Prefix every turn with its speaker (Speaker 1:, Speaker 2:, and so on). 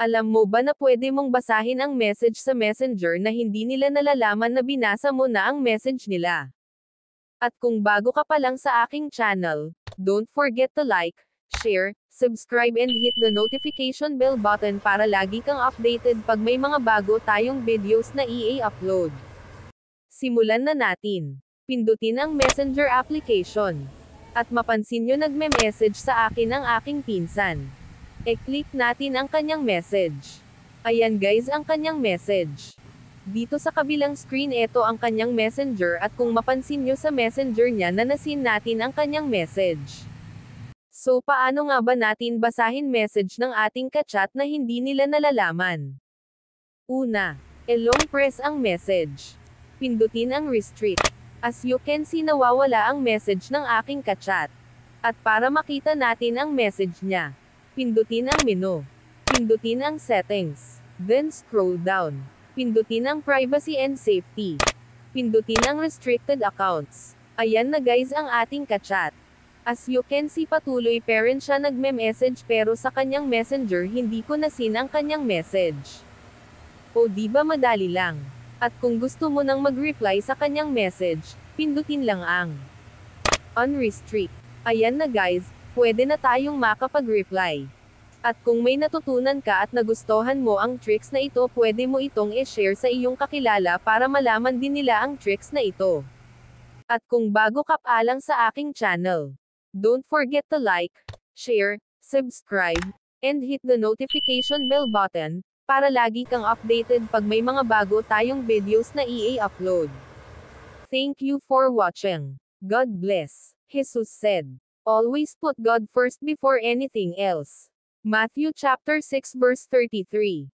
Speaker 1: Alam mo ba na pwede mong basahin ang message sa Messenger na hindi nila nalalaman na binasa mo na ang message nila? At kung bago ka pa lang sa aking channel, don't forget to like, share, subscribe and hit the notification bell button para lagi kang updated pag may mga bago tayong videos na i-upload. Simulan na natin. Pindutin ang Messenger application. At mapansin nyo nagme-message sa akin ang aking pinsan. E-click natin ang kanyang message. Ayan guys ang kanyang message. Dito sa kabilang screen ito ang kanyang messenger at kung mapansin nyo sa messenger niya na nasin natin ang kanyang message. So paano nga ba natin basahin message ng ating kachat na hindi nila nalalaman? Una, long press ang message. Pindutin ang restrict. As you can see nawawala ang message ng aking kachat. At para makita natin ang message niya, pindutin ang menu. Pindutin ang settings. Then scroll down. Pindutin ang privacy and safety. Pindutin ang restricted accounts. Ayan na guys ang ating kachat. As you can see patuloy pa rin siya nagme-message pero sa kanyang messenger hindi ko nasin ang kanyang message. O di ba madali lang? At kung gusto mo nang mag-reply sa kanyang message, pindutin lang ang unrestrict. Ayan na guys, pwede na tayong makapag-reply. At kung may natutunan ka at nagustuhan mo ang tricks na ito pwede mo itong i-share sa iyong kakilala para malaman din nila ang tricks na ito. At kung bago ka pa lang sa aking channel, don't forget to like, share, subscribe, and hit the notification bell button, para lagi kang updated pag may mga bago tayong videos na i-upload. Thank you for watching. God bless. Jesus said, always put God first before anything else. Matthew chapter 6 verse 33.